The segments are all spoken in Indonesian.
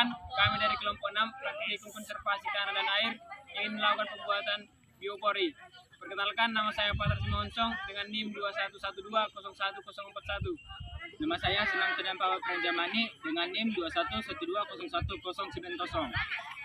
Perkenalkan, kami dari kelompok 6 Praktikum Konservasi Tanah dan Air ingin melakukan pembuatan biopori. Perkenalkan, nama saya Patar Simonsong dengan NIM 2112010141. Nama saya Senang Tedampawa Pranjamani dengan NIM 2112011090.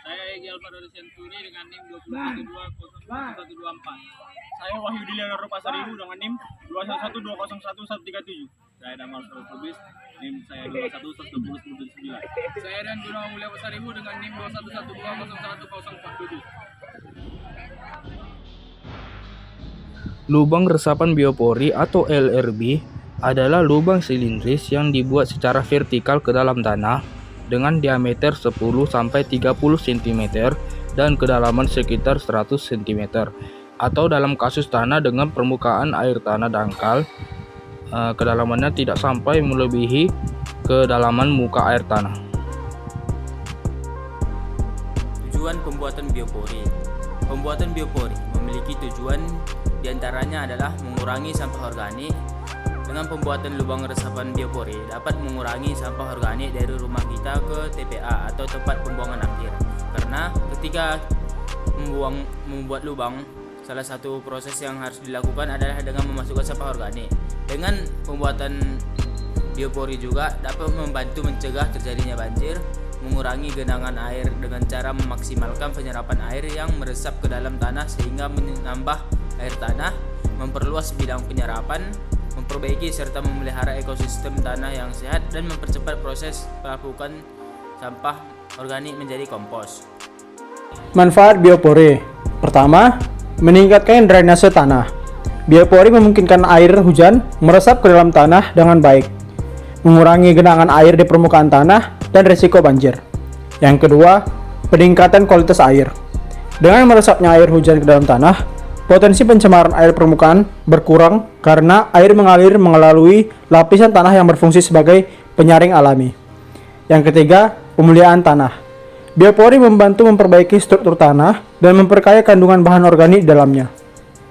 Saya Egy Alvaro Senturi dengan NIM 21201124. Saya Wahyudi Leonardo Pasaribu dengan NIM 2112011137. Saya Damal Lubis, NIM saya 21121099. Saya dan Gunawan Mulia Pasaribu dengan NIM 2112011047. Lubang resapan biopori atau LRB adalah lubang silindris yang dibuat secara vertikal ke dalam tanah dengan diameter 10-30 cm dan kedalaman sekitar 100 cm. Atau dalam kasus tanah dengan permukaan air tanah dangkal, kedalamannya tidak sampai melebihi kedalaman muka air tanah. Tujuan pembuatan biopori. Pembuatan biopori memiliki tujuan diantaranya adalah mengurangi sampah organik. Dengan pembuatan lubang resapan biopori dapat mengurangi sampah organik dari rumah kita ke TPA atau tempat pembuangan akhir. Karena ketika membuat lubang, salah satu proses yang harus dilakukan adalah dengan memasukkan sampah organik. Dengan pembuatan biopori juga dapat membantu mencegah terjadinya banjir, mengurangi genangan air dengan cara memaksimalkan penyerapan air yang meresap ke dalam tanah sehingga menambah air tanah, memperluas bidang penyerapan, memperbaiki serta memelihara ekosistem tanah yang sehat dan mempercepat proses pelapukan sampah organik menjadi kompos. Manfaat biopori. Pertama, meningkatkan drainase tanah. Biopori memungkinkan air hujan meresap ke dalam tanah dengan baik, mengurangi genangan air di permukaan tanah dan risiko banjir. Yang kedua, peningkatan kualitas air. Dengan meresapnya air hujan ke dalam tanah, potensi pencemaran air permukaan berkurang karena air mengalir melalui lapisan tanah yang berfungsi sebagai penyaring alami. Yang ketiga, pemuliaan tanah. Biopori membantu memperbaiki struktur tanah dan memperkaya kandungan bahan organik di dalamnya.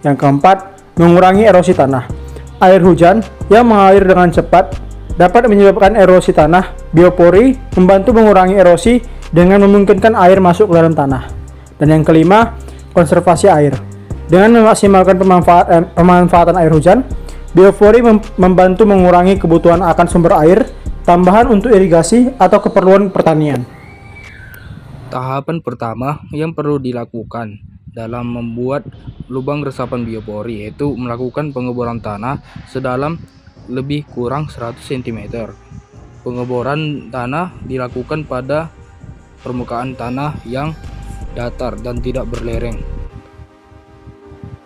Yang keempat, mengurangi erosi tanah. Air hujan yang mengalir dengan cepat dapat menyebabkan erosi tanah. Biopori membantu mengurangi erosi dengan memungkinkan air masuk ke dalam tanah. Dan yang kelima, konservasi air. Dengan memaksimalkan pemanfaatan air hujan, biopori membantu mengurangi kebutuhan akan sumber air tambahan untuk irigasi atau keperluan pertanian. Tahapan pertama yang perlu dilakukan dalam membuat lubang resapan biopori yaitu melakukan pengeboran tanah sedalam lebih kurang 100 cm. Pengeboran tanah dilakukan pada permukaan tanah yang datar dan tidak berlereng.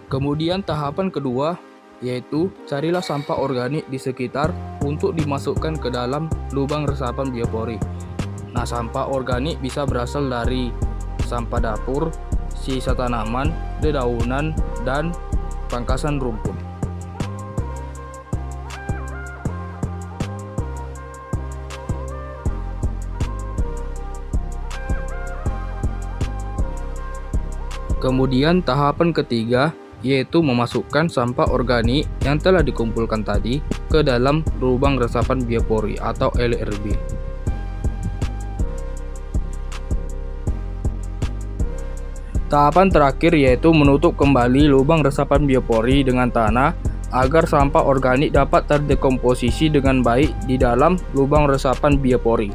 Kemudian tahapan kedua yaitu carilah sampah organik di sekitar untuk dimasukkan ke dalam lubang resapan biopori. Nah, sampah organik bisa berasal dari sampah dapur, sisa tanaman, dedaunan, dan pangkasan rumput. Kemudian tahapan ketiga yaitu memasukkan sampah organik yang telah dikumpulkan tadi ke dalam lubang resapan biopori atau LRB. Tahapan terakhir yaitu menutup kembali lubang resapan biopori dengan tanah agar sampah organik dapat terdekomposisi dengan baik di dalam lubang resapan biopori.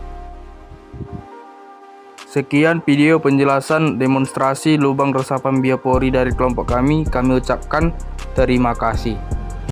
Sekian video penjelasan demonstrasi lubang resapan biopori dari kelompok kami. Kami ucapkan terima kasih.